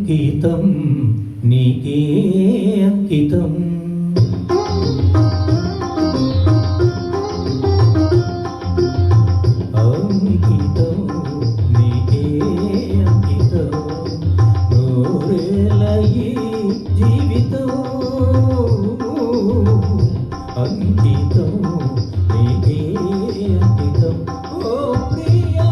అంకితం నీకే అంకితం అంకితం నీకే అంకితం నూరేళ్ళ ఈ జీవితం అంకితం నీకే అంకితం ఓ ప్రియా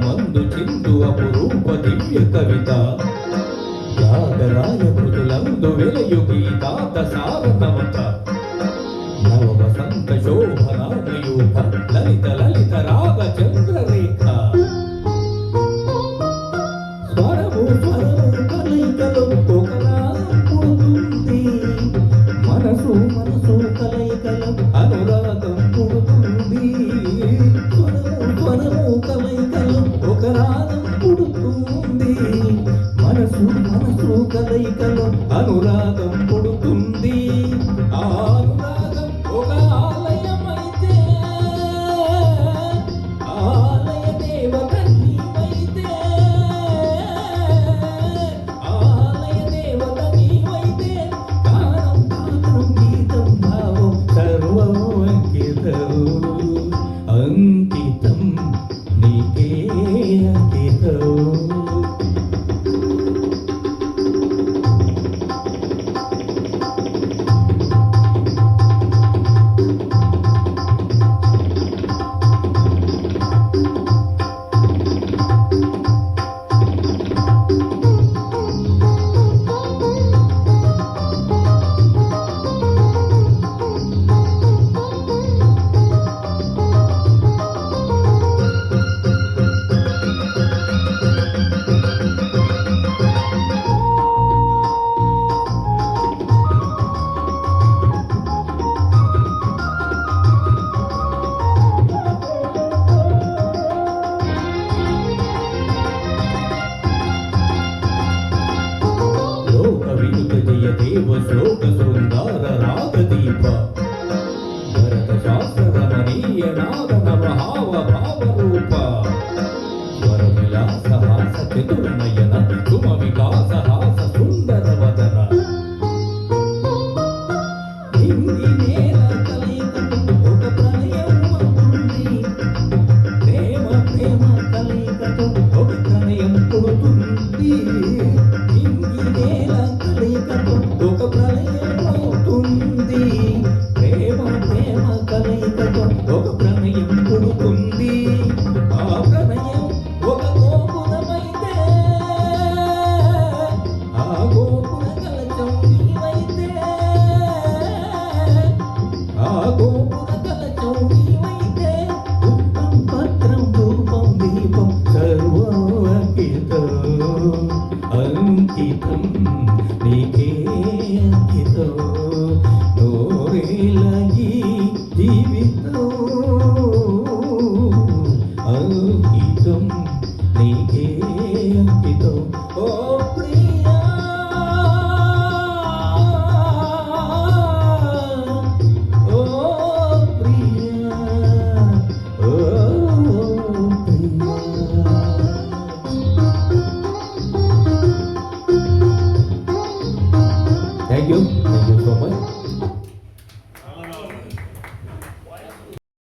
మందు చిందు అపురూప దివ్య కవిత రాగరాయ కృతులందు వెలయు గీతాత సారనవత నవ వసంత శోభనామయూఖ లలిత లలిత రాగ చంద్రరేఖ స్వరము స్వరము కలయికలు ఒకలా పుడుతుంది మనసు మనసు కలయికలు అనురాగం పుడుతుంది స్వరము కలయికలు ఒక రాగం పుడుతుంది మనసు మనసు కలయికలు అనురాగం పుడుతుంది ఆ అనురాగం ఒక ఆలయమైతే ఆలయ దేవత నీవైతే ఆలయ దేవత నీవైతే గానం గాత్రం గీతం భావం సర్వం అంకితం అంకితం నీకే అంకితం దేవ శ్లోక శృంగార రాగదీప భరత శాస్త్ర రమణీయ నాద నవహావ భావరూప స్వర విలాస హాస చతుర్నయన సుమ వికాస హాస సుందర వదన హింది నేల కలయికతో ఒక ప్రణయం అవుతుంది ప్రేమ ప్రేమ కలయికతో ఒక ప్రణయం పుడుతుంది హింది నేల కలయికతో ఒక ప్రళయం అవుతుంది ప్రేమ ప్రేమ కలయికతో ఒక ప్రణయం పుడుతుంది ఆ ప్రణయం ఒక గోపురమైతే ఆ గోపుర కలచం నీవైతే ఆ గోపుర కలచం నీవైతే పుష్పం పత్రం ధూపం దీపం సర్వం అంకితం అంకితం